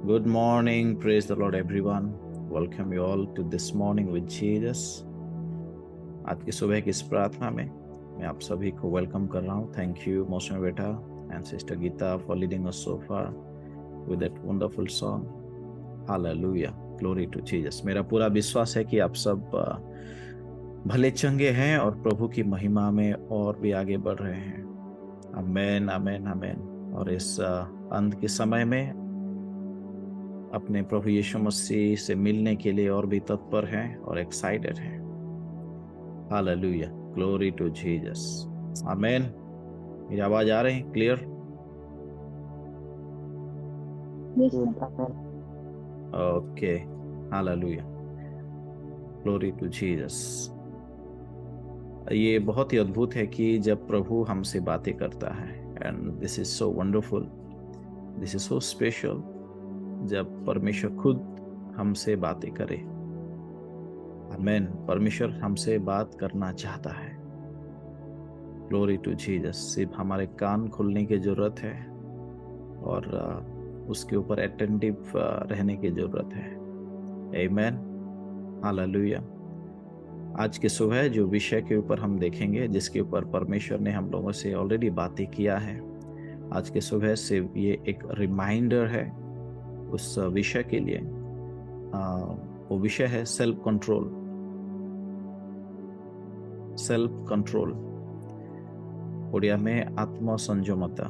Good morning. Praise the Lord, everyone. Welcome you all to this morning with Jesus. आज की सुबह की इस प्रार्थना में मैं आप सभी को वेलकम कर रहा हूँ. थैंक यू मौसमी बेटा and sister Geeta for leading us so far with that wonderful song. Hallelujah, glory to Jesus. मेरा पूरा विश्वास है कि आप सब भले चंगे हैं और प्रभु की महिमा में और भी आगे बढ़ रहे हैं. आमेन, आमेन, आमेन. और इस अंत के समय में अपने प्रभु यीशु मसीह से मिलने के लिए और भी तत्पर हैं और एक्साइटेड हैं. Hallelujah, glory to Jesus. Amen. मेरी आवाज आ रही है clear? Okay. Hallelujah, glory to Jesus. ये बहुत ही अद्भुत है कि जब प्रभु हमसे बातें करता है, and this is so wonderful, this is so special, जब परमेश्वर खुद हमसे बातें करे. आमेन. परमेश्वर हमसे बात करना चाहता है. Glory to Jesus. सिर्फ हमारे कान खोलने की जरूरत है और उसके ऊपर अटेंटिव रहने की जरूरत है. आमेन. हालेलुया. आज के सुबह जो विषय के ऊपर हम देखेंगे, जिसके ऊपर परमेश्वर ने हम लोगों से ऑलरेडी बातें किया है, आज के सुबह से ये एक रिमाइंडर है उस विषय के लिए. वो विषय है self control. Self control, Odia में आत्म संयमता.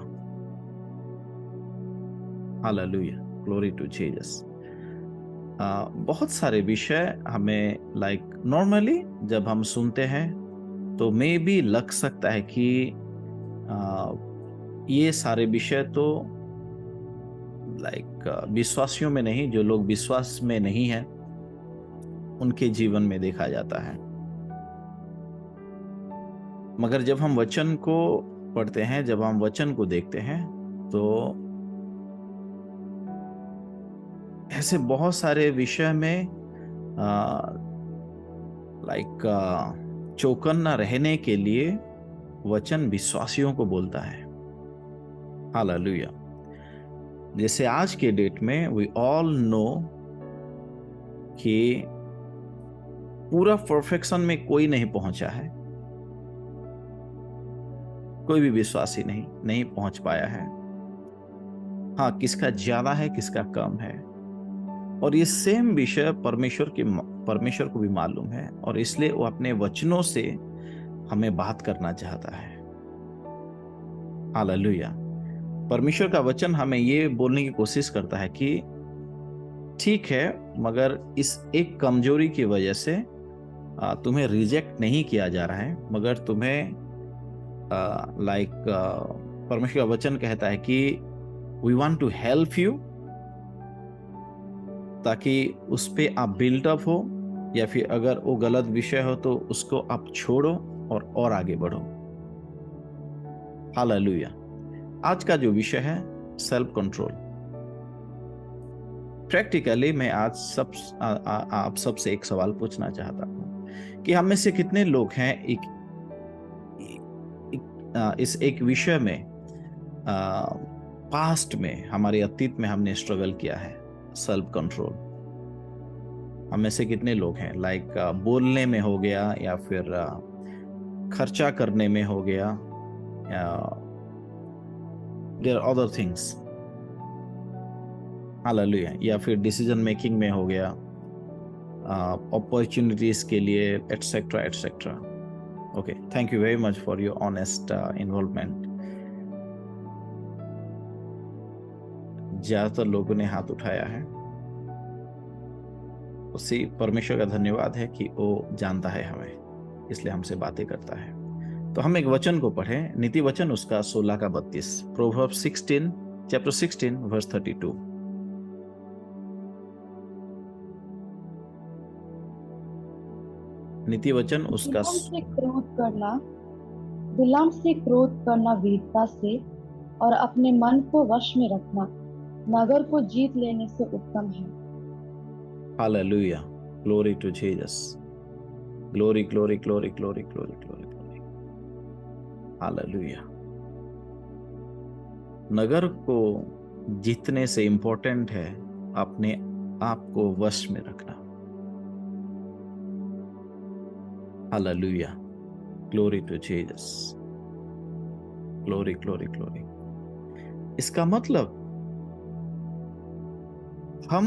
Hallelujah, glory to Jesus. बहुत सारे विषय हमें नॉर्मली जब हम सुनते हैं तो मे भी लग सकता है कि ये सारे विषय तो विश्वासियों में नहीं, जो लोग विश्वास में नहीं है उनके जीवन में देखा जाता है. मगर जब हम वचन को पढ़ते हैं, जब हम वचन को देखते हैं, तो ऐसे बहुत सारे विषय में चौकन्ना रहने के लिए वचन विश्वासियों को बोलता है. हालेलुया. जैसे आज के डेट में वी ऑल नो कि पूरा परफेक्शन में कोई नहीं पहुंचा है. कोई भी विश्वासी नहीं पहुंच पाया है. हाँ, किसका ज्यादा है, किसका कम है. और ये सेम विषय परमेश्वर को भी मालूम है, और इसलिए वो अपने वचनों से हमें बात करना चाहता है. हालेलुया. परमेश्वर का वचन हमें ये बोलने की कोशिश करता है कि ठीक है, मगर इस एक कमजोरी की वजह से तुम्हें रिजेक्ट नहीं किया जा रहा है, मगर तुम्हें परमेश्वर का वचन कहता है कि we want to help you, ताकि उस पे आप बिल्ट अप हो, या फिर अगर वो गलत विषय हो तो उसको आप छोड़ो और आगे बढ़ो. हालेलुया. आज का जो विषय है सेल्फ कंट्रोल. प्रैक्टिकली मैं आज आप सबसे एक सवाल पूछना चाहता हूं कि हम में से कितने लोग हैं इस एक विषय में पास्ट में, हमारे अतीत में हमने स्ट्रगल किया है. सेल्फ कंट्रोल हम में से कितने लोग हैं, बोलने में हो गया, या फिर खर्चा करने में हो गया, there are other things. Hallelujah. या फिर डिसीजन मेकिंग में हो गया, अपॉर्चुनिटीज के लिए, etcetera etcetera. Okay, thank you very much for your honest involvement. ज्यादातर लोगों ने हाथ उठाया है. उसी परमेश्वर का धन्यवाद है कि वो जानता है हमें, इसलिए हमसे बातें करता है. तो हम एक वचन को पढ़ें, नीति वचन उसका 16 का 32, प्रोवर्ब्स चैप्टर 16 वर्स 32. नीति वचन उसका विलंब से क्रोध करना वीरता से, और अपने मन को वश में रखना नगर को जीत लेने से उत्तम है. Hallelujah, glory to Jesus. Glory glory glory glory glory glory glory. Hallelujah. नगर को जीतने से इंपॉर्टेंट है अपने आप को वश में रखना। Hallelujah, glory to Jesus, glory glory glory. इसका मतलब हम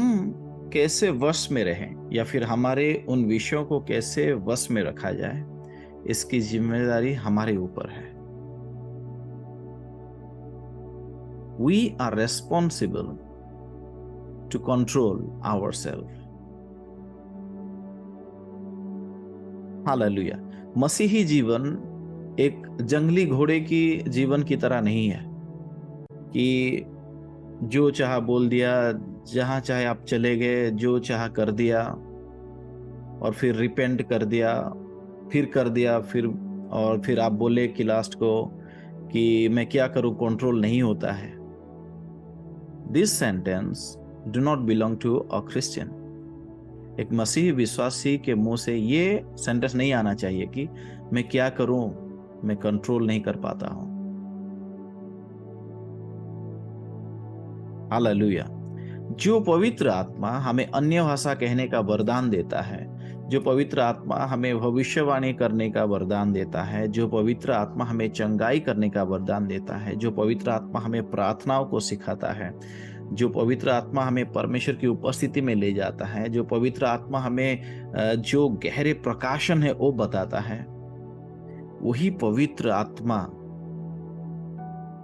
कैसे वश में रहें या फिर हमारे उन विषयों को कैसे वश में रखा जाए, इसकी जिम्मेदारी हमारे ऊपर है। We are responsible to control ourselves. Hallelujah. मसीही जीवन एक जंगली घोड़े की जीवन की तरह नहीं है कि जो चाहा बोल दिया, जहां चाहे आप चले गए, जो चाहा कर दिया और फिर रिपेंट कर दिया, फिर आप बोले कि लास्ट को कि मैं क्या करूं, कंट्रोल नहीं होता है। This sentence do not belong to a Christian. एक मसीही विश्वासी के मुंह से ये सेंटेंस नहीं आना चाहिए कि मैं क्या करूं, मैं कंट्रोल नहीं कर पाता हूं। हालेलुया। जो पवित्र आत्मा हमें अन्य भाषा कहने का वरदान देता है, जो पवित्र आत्मा हमें भविष्यवाणी करने का वरदान देता है, जो पवित्र आत्मा हमें चंगाई करने का वरदान देता है, जो पवित्र आत्मा हमें प्रार्थनाओं को सिखाता है, जो पवित्र आत्मा हमें परमेश्वर की उपस्थिति में ले जाता है, जो पवित्र आत्मा हमें जो गहरे प्रकाशन है वो बताता है, वही पवित्र आत्मा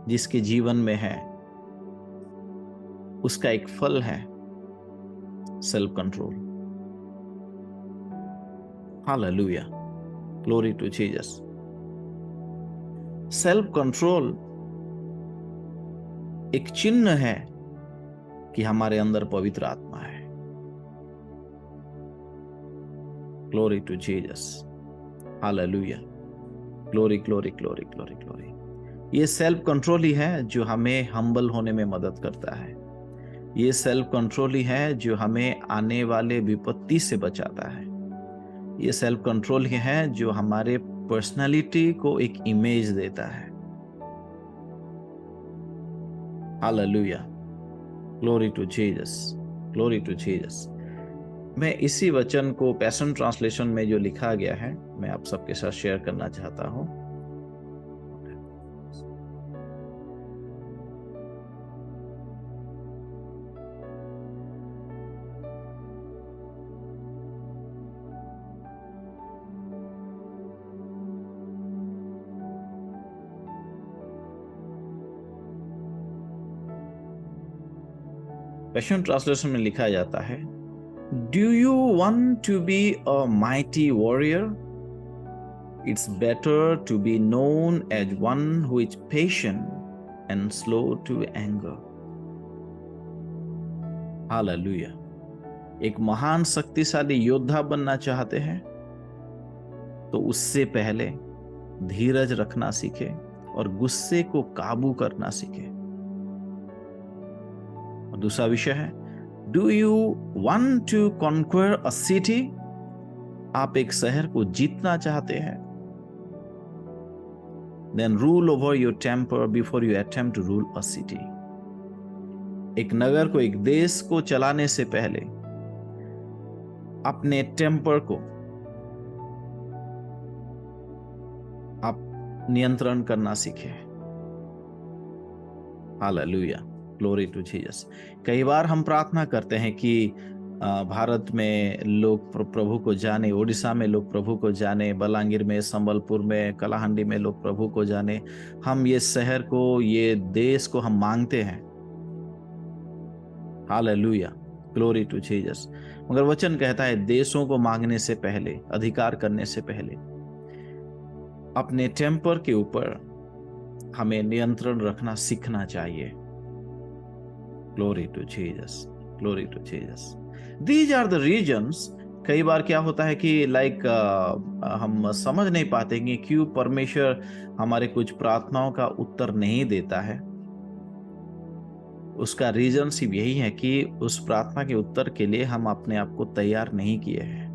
जिसके जीवन में है, उसका एक फल है self control. Hallelujah, glory to Jesus. Self control एक चिन्ह है कि हमारे अंदर पवित्र आत्मा है। Glory to Jesus, hallelujah, glory glory glory glory glory. ये सेल्फ कंट्रोल ही है जो हमें हम्बल होने में मदद करता है। ये सेल्फ कंट्रोल ही है जो हमें आने वाले विपत्ति से बचाता है। ये सेल्फ कंट्रोल ही है जो हमारे पर्सनालिटी को एक इमेज देता है। Hallelujah, glory to Jesus, glory to Jesus. मैं इसी वचन को पैशन ट्रांसलेशन में जो लिखा गया है, मैं आप सबके साथ शेयर करना चाहता हूं। पैशन ट्रांसलेशन में लिखा जाता है, do you want to be a mighty warrior? It's better to be known as one who is patient and slow to anger. Hallelujah. एक महान शक्तिशाली योद्धा बनना चाहते हैं तो उससे पहले धीरज रखना सीखे और गुस्से को काबू करना सीखे। और दूसरा विषय है, do you want to conquer a city? आप एक शहर को जीतना चाहते हैं? Then rule over your temper before you attempt to rule a city. एक नगर को, एक देश को चलाने से पहले अपने टेम्पर को आप नियंत्रण करना सीखे। Hallelujah, glory to Jesus. कई बार हम प्रार्थना करते हैं कि भारत में लोग प्रभु को जाने, ओडिशा में लोग प्रभु को जाने, बलांगीर में, संबलपुर में, कलाहंडी में लोग प्रभु को जाने। हम ये शहर को, ये देश को हम मांगते हैं। Hallelujah, glory to Jesus. मगर वचन कहता है देशों को मांगने से पहले, अधिकार करने से पहले अपने टेम्पर के ऊपर हमें नियंत्रण रखना सीखना चाहिए। Glory to Jesus, glory to Jesus. These are the reasons। कई बार क्या होता है कि हम समझ नहीं पाते कि क्यों परमेश्वर हमारे कुछ प्रार्थनाओं का उत्तर नहीं देता है। उसका रीजन सिर्फ यही है कि उस प्रार्थना के उत्तर के लिए हम अपने आप को तैयार नहीं किए हैं।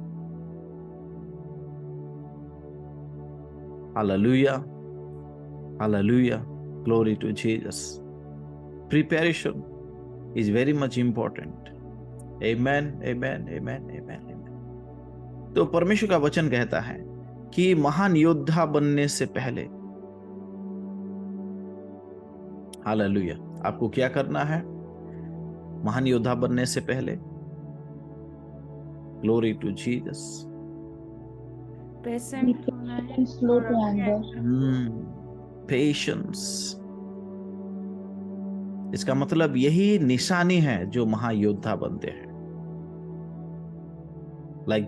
Hallelujah, hallelujah, glory to Jesus. Preparation is very much important. Amen, amen, amen, amen. तो परमेश्वर का वचन कहता है कि महान योद्धा बनने से पहले, हालेलुया, आपको क्या करना है महान योद्धा बनने से पहले? Glory to Jesus. पेशेंट होना है स्लो टू एंगर। पेशेंस, इसका मतलब यही निशानी है जो महायोद्धा बनते हैं।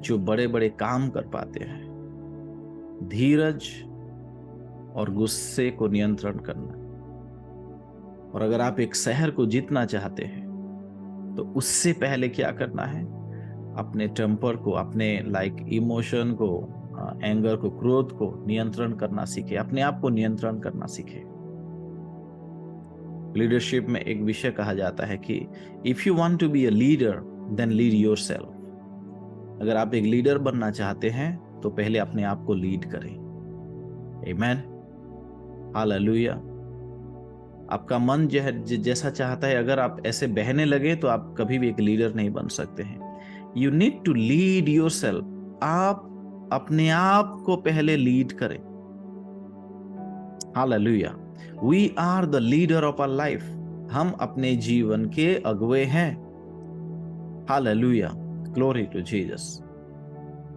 जो बड़े बड़े काम कर पाते हैं। धीरज और गुस्से को नियंत्रण करना। और अगर आप एक शहर को जीतना चाहते हैं तो उससे पहले क्या करना है? अपने टेम्पर को, अपने इमोशन को, एंगर को, क्रोध को नियंत्रण करना सीखे, अपने आप को नियंत्रण करना सीखे। लीडरशिप में एक विषय कहा जाता है कि if you want to be a leader then lead yourself. अगर आप एक लीडर बनना चाहते हैं तो पहले अपने आप को लीड करें। आमेन, हालेलुया। आपका मन जैसा चाहता है, अगर आप ऐसे बहने लगे तो आप कभी भी एक लीडर नहीं बन सकते हैं। You need to lead yourself. आप अपने आप को पहले लीड करें। Hallelujah. We are the leader of our life. हम अपने जीवन के अगुवे हैं। Hallelujah, glory to Jesus.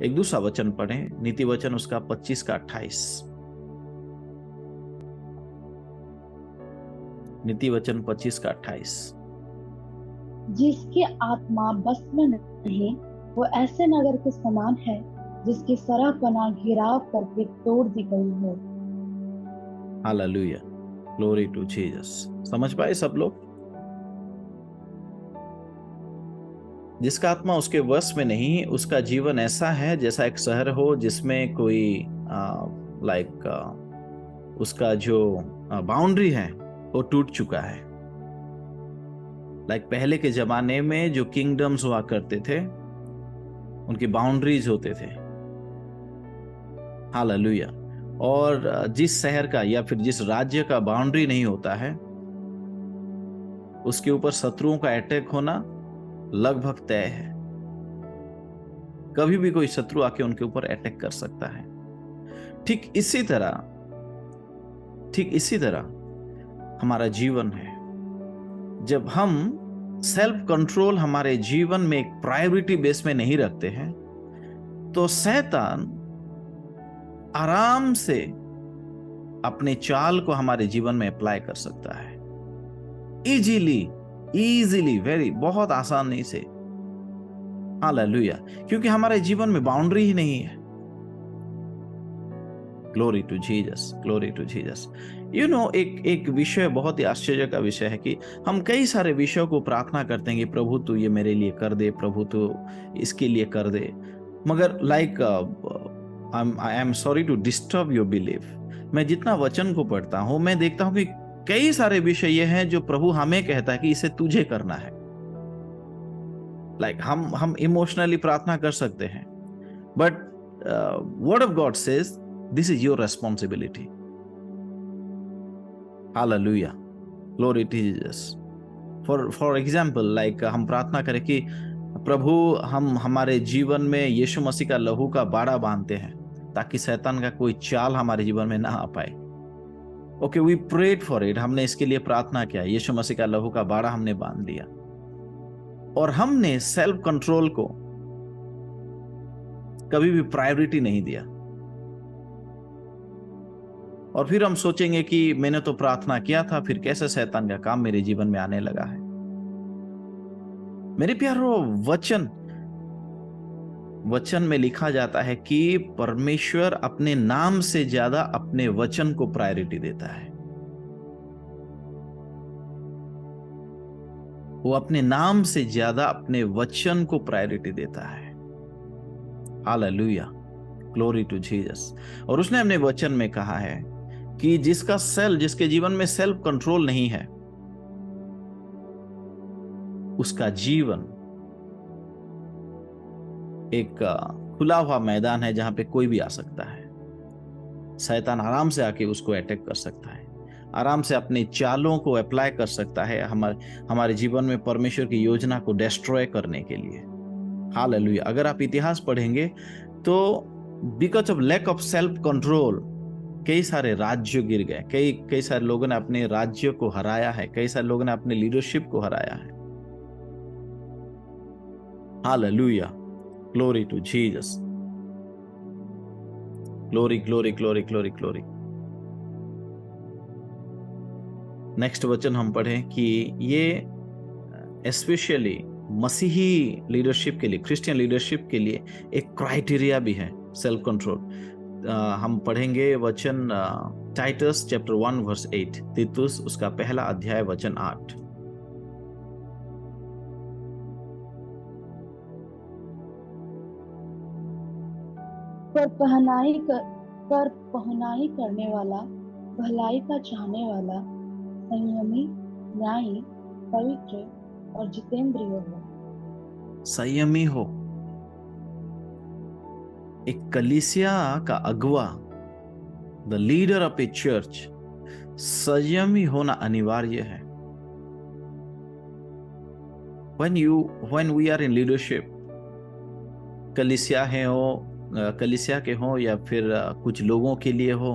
एक दूसरा वचन पढ़ें, नीति वचन उसका 25 का 28। नीति वचन 25 का 28। जिसकी आत्मा बस में नहीं, वो ऐसे नगर के समान है जिसकी सरहपना घिराव करके तोड़ दी गई हो। Hallelujah, glory to Jesus. समझ पाए सब लोग? जिसका आत्मा उसके वश में नहीं, उसका जीवन ऐसा है जैसा एक शहर हो जिसमें कोई उसका जो बाउंड्री है वो टूट चुका है। पहले के जमाने में जो किंगडम्स हुआ करते थे, उनकी बाउंड्रीज होते थे। हालेलुया। और जिस शहर का या फिर जिस राज्य का बाउंड्री नहीं होता है, उसके ऊपर शत्रुओं का अटैक होना लगभग तय है। कभी भी कोई शत्रु आके उनके ऊपर अटैक कर सकता है। ठीक इसी तरह हमारा जीवन है। जब हम सेल्फ कंट्रोल हमारे जीवन में एक प्रायोरिटी बेस में नहीं रखते हैं, तो शैतान आराम से अपने चाल को हमारे जीवन में अप्लाई कर सकता है। इजीली, बहुत आसानी से। हालेलुया, क्योंकि हमारे जीवन में बाउंड्री ही नहीं है। Glory to Jesus, glory to Jesus. एक विषय, बहुत ही आश्चर्य का विषय है कि हम कई सारे विषयों को प्रार्थना करते हैं कि प्रभु तू ये मेरे लिए कर दे, प्रभु तू इसके लिए कर दे। मगर I am sorry to disturb your belief, मैं जितना वचन को पढ़ता हूं, मैं देखता हूं कि कई सारे विषय ये हैं जो प्रभु हमें कहता है कि इसे तुझे करना है। हम इमोशनली प्रार्थना कर सकते हैं, but word of God says this is your responsibility. Hallelujah, glory to Jesus. For example, हम प्रार्थना करें कि प्रभु हम हमारे जीवन में यीशु मसीह का लहू का बाड़ा बांधते हैं ताकि शैतान का कोई चाल हमारे जीवन में ना आ पाए। Okay, we prayed for it, हमने इसके लिए प्रार्थना किया, यीशु मसीह का लहू का बाड़ा हमने बांध लिया, और हमने सेल्फ कंट्रोल को कभी भी प्रायोरिटी नहीं दिया। और फिर हम सोचेंगे कि मैंने तो प्रार्थना किया था, फिर कैसे शैतान का काम मेरे जीवन में आने लगा है। मेरे प्यारो, वचन में लिखा जाता है कि परमेश्वर अपने नाम से ज्यादा अपने वचन को प्रायोरिटी देता है। वो अपने नाम से ज्यादा अपने वचन को प्रायोरिटी देता है। Hallelujah, glory to Jesus. और उसने अपने वचन में कहा है कि जिसके जीवन में सेल्फ कंट्रोल नहीं है, उसका जीवन एक खुला हुआ मैदान है जहां पे कोई भी आ सकता है। शैतान आराम से आके उसको अटैक कर सकता है। आराम से अपने चालों को अप्लाई कर सकता है हमारे जीवन में परमेश्वर की योजना को डिस्ट्रॉय करने के लिए। हालेलुया। अगर आप इतिहास पढ़ेंगे तो because of lack of self control कई सारे राज्य गिर गए, कई सारे लोगों ने अपने राज्य को हराया है, कई सारे लोगों ने अपने लीडरशिप को हराया है। Hallelujah, glory to Jesus, glory glory glory glory glory. Next वचन हम पढ़ें कि ये स्पेशली मसीही लीडरशिप के लिए, क्रिश्चियन लीडरशिप के लिए एक क्राइटेरिया भी है, सेल्फ कंट्रोल। हम पढ़ेंगे वचन टाइटस चैप्टर 1 वर्स 8, तीतुस उसका पहला अध्याय वचन 8। पर पहनाई करने वाला, भलाई का चाहने वाला, संयमी, न्यायी, पवित्र और जितेंद्रिय हो। संयमी हो। एक कलीसिया का अगवा, the leader of A church, संयमी होना अनिवार्य है। when we are in leadership, कलीसिया के हो या फिर कुछ लोगों के लिए हो,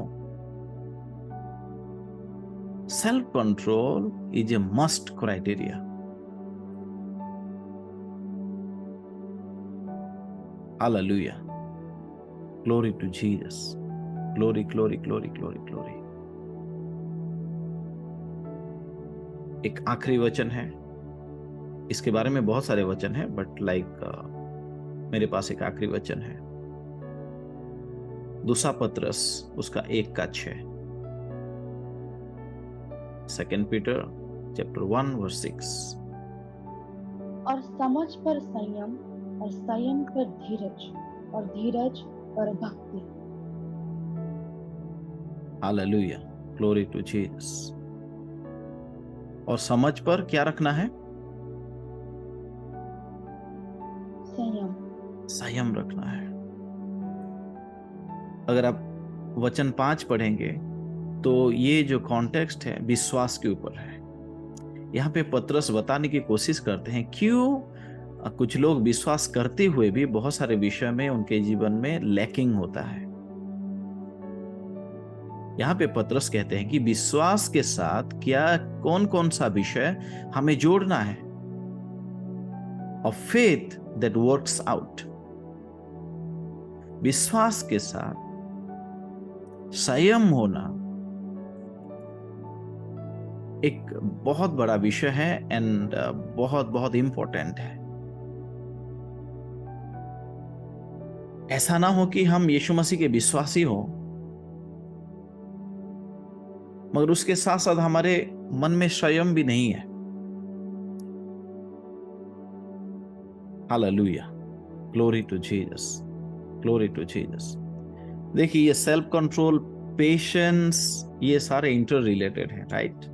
self control is a must criteria. Hallelujah, glory to Jesus, glory glory glory glory glory. एक आखिरी वचन है, इसके बारे में बहुत सारे वचन हैं, बट मेरे पास एक आखिरी वचन है, दूसरा पत्रस उसका 1:6, 2 पीटर चैप्टर 1 वर्स 6। और समझ पर संयम, और संयम पर धीरज, और धीरज पर भक्ति। Hallelujah, glory to Jesus. और समझ पर क्या रखना है? संयम रखना है। अगर आप वचन 5 पढ़ेंगे तो ये जो कॉन्टेक्स्ट है विश्वास के ऊपर है। यहाँ पे पतरस बताने की कोशिश करते हैं क्यों कुछ लोग विश्वास करते हुए भी बहुत सारे विषय में उनके जीवन में लैकिंग होता है। यहाँ पे पतरस कहते हैं कि विश्वास के साथ क्या कौन कौन सा विषय हमें जोड़ना है। Of faith that works out, विश्वास के साथ संयम होना एक बहुत बड़ा विषय है एंड बहुत बहुत इंपॉर्टेंट है। ऐसा ना हो कि हम यीशु मसीह के विश्वासी हो मगर उसके साथ साथ हमारे मन में संयम भी नहीं है। Hallelujah, glory to Jesus, glory to Jesus. देखिए ये सेल्फ कंट्रोल, पेशेंस, ये सारे इंटर रिलेटेड है, right.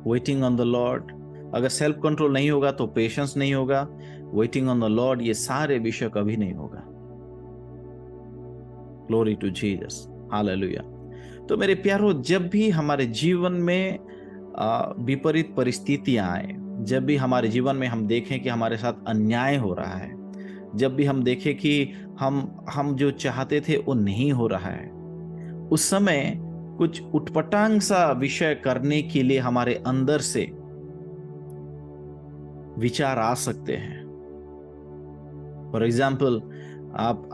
Waiting on the Lord, अगर सेल्फ कंट्रोल नहीं होगा तो पेशेंस नहीं होगा, वेटिंग ऑन द लॉर्ड, ये सारे विषय कभी नहीं होगा। Glory to Jesus, hallelujah. तो मेरे प्यारो, जब भी हमारे जीवन में विपरीत परिस्थितियां आए, जब भी हमारे जीवन में हम देखें कि हमारे साथ अन्याय हो रहा है, जब भी हम देखें कि हम जो चाहते थे वो नहीं हो रहा है, उस समय कुछ उटपटांग सा विषय करने के लिए हमारे अंदर से विचार आ सकते हैं। फॉर एग्जाम्पल,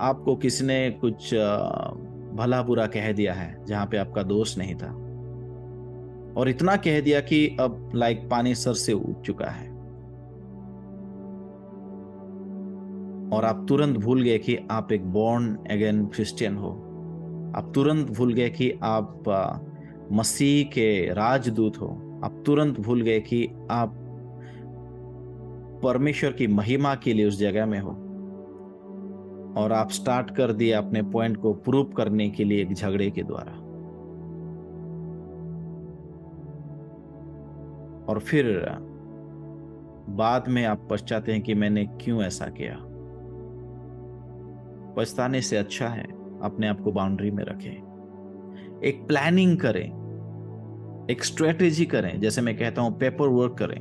आपको किसी ने कुछ भला बुरा कह दिया है जहां पे आपका दोष नहीं था, और इतना कह दिया कि अब पानी सर से उठ चुका है, और आप तुरंत भूल गए कि आप एक बॉर्न अगेन क्रिश्चियन हो। आप तुरंत भूल गए कि आप मसीह के राजदूत हो। आप तुरंत भूल गए कि आप परमेश्वर की महिमा के लिए उस जगह में हो, और आप स्टार्ट कर दिए अपने पॉइंट को प्रूव करने के लिए एक झगड़े के द्वारा, और फिर बाद में आप पछताते हैं कि मैंने क्यों ऐसा किया। पछताने से अच्छा है अपने आप को बाउंड्री में रखें। एक प्लानिंग करें, एक स्ट्रेटेजी करें, जैसे मैं कहता हूं पेपर वर्क करें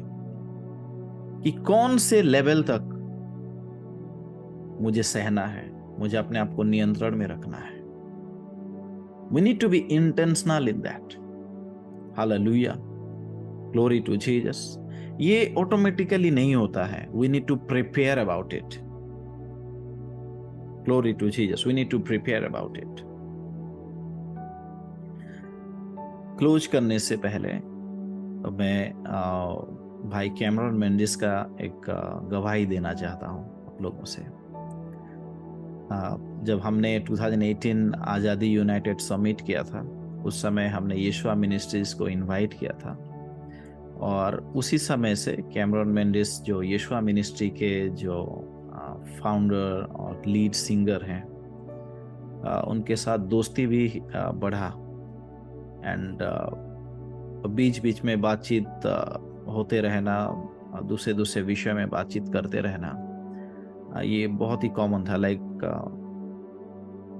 कि कौन से लेवल तक मुझे सहना है, मुझे अपने आप को नियंत्रण में रखना है। We need to be intentional in that. Hallelujah. Glory to Jesus. ये ऑटोमेटिकली नहीं होता है. We need to prepare about it. Glory to Jesus. We need to prepare about it. Close करने से पहले मैं भाई कैमरन मेंडिस का एक गवाही देना चाहता हूं आप लोगों से। जब हमने 2018 आज़ादी यूनाइटेड समिट किया था, उस समय हमने यीशुआ मिनिस्ट्रीज को इनवाइट किया था, और उसी समय से कैमरन मेंडिस जो यीशुआ मिनिस्ट्री के जो फाउंडर और लीड सिंगर हैं, उनके साथ दोस्ती भी बढ़ा, एंड बीच बीच में बातचीत होते रहना, दूसरे विषय में बातचीत करते रहना, ये बहुत ही कॉमन था। लाइक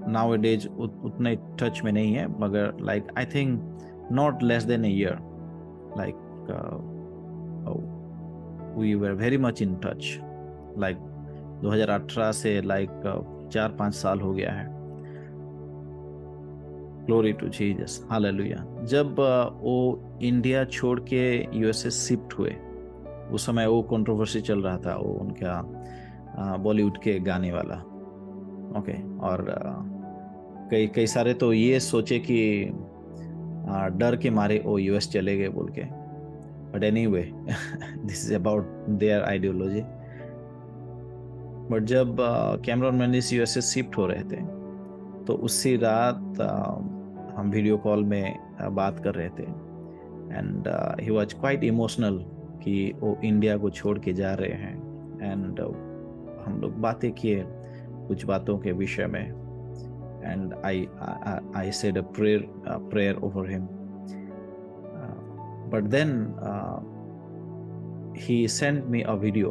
नाउ डेज उतने टच में नहीं है, मगर like I think not less than a year, like we were very much in touch. Like 2018 से लाइक 4-5 साल हो गया है। Glory to Jesus, hallelujah. जब वो इंडिया छोड़ के यूएसए शिफ्ट हुए, उस समय वो कंट्रोवर्सी चल रहा था, वो उनका बॉलीवुड के गाने वाला, ओके, और कई सारे तो ये सोचे कि डर के मारे वो यूएस चले गए बोल के, but anyway this is about their ideology. But जब कैमरन मेंडिस यूएसए शिफ्ट हो रहे थे, तो उसी रात हम वीडियो कॉल में बात कर रहे थे, and he was quite emotional कि वो इंडिया को छोड़ के जा रहे हैं, एंड हम लोग बातें किए कुछ बातों के विषय में, and I said a prayer over him, but then he sent me a video.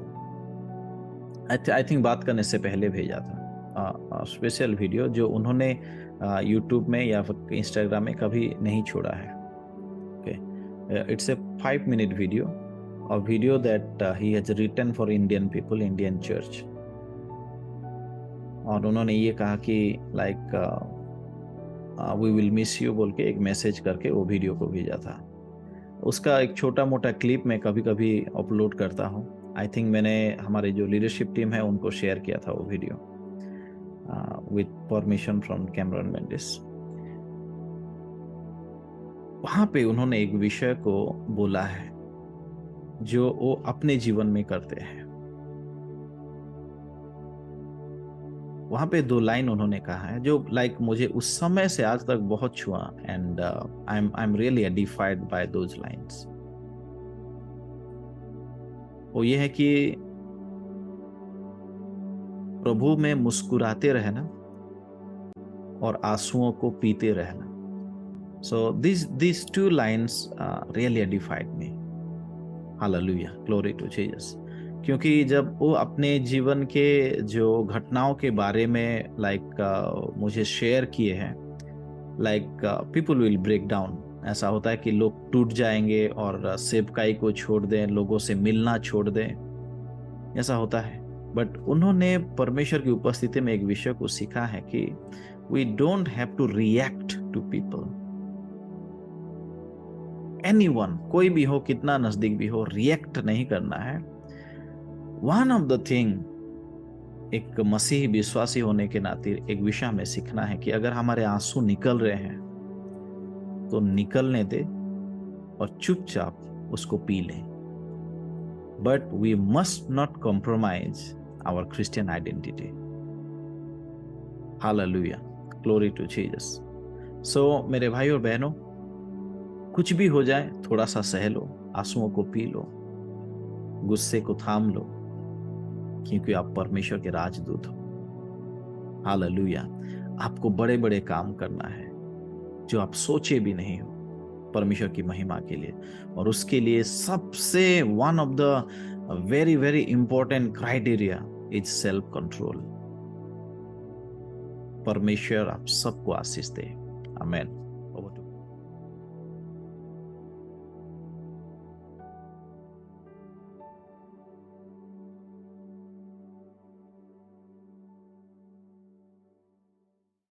I think बात करने से पहले भेजा था, स्पेशल वीडियो जो उन्होंने यूट्यूब में या फिर इंस्टाग्राम में कभी नहीं छोड़ा है। Okay, it's a 5 minute video, a video that he has written for Indian people, Indian church, और उन्होंने ये कहा कि like we will miss you बोल के एक मैसेज करके वो वीडियो को भेजा था। उसका एक छोटा मोटा क्लिप मैं कभी कभी अपलोड करता हूँ। आई थिंक मैंने हमारे जो लीडरशिप टीम है उनको शेयर किया था वो video with permission from Cameron Mendis. वहां पे उन्होंने एक विषय को बोला है जो वो अपने जीवन में करते हैं। वहां पे 2 लाइन उन्होंने कहा है जो लाइक मुझे उस समय से आज तक बहुत छुआ, and I am really edified by those lines. वो ये है कि प्रभु में मुस्कुराते रहना और आंसुओं को पीते रहना। So these 2 lines really edified me. Hallelujah, glory to Jesus. क्योंकि जब वो अपने जीवन के जो घटनाओं के बारे में लाइक मुझे शेयर किए हैं, like people will break down. ऐसा होता है कि लोग टूट जाएंगे और सेवकाई को छोड़ दें, लोगों से मिलना छोड़ दें, ऐसा होता है। बट उन्होंने परमेश्वर की उपस्थिति में एक विषय को सीखा है कि we don't have to react to people, anyone, कोई भी हो, कितना नजदीक भी हो, रिएक्ट नहीं करना है। वन ऑफ द थिंग, एक मसीही विश्वासी होने के नाते एक विषय हमें सीखना है कि अगर हमारे आंसू निकल रहे हैं तो निकलने दे और चुपचाप उसको पी लें। But we must not compromise our Christian identity. Hallelujah, glory to Jesus. So मेरे भाई और बहनों, कुछ भी हो जाए थोड़ा सा सह लो, आंसुओं को पी लो, गुस्से को थाम लो, क्योंकि आप परमेश्वर के राजदूत हो। हालेलुया। आपको बड़े बड़े काम करना है जो आप सोचे भी नहीं हो, परमेश्वर की महिमा के लिए। और उसके लिए सबसे one of the very very important criteria is self control. परमेश्वर आप सबको आशीष दे। आमीन।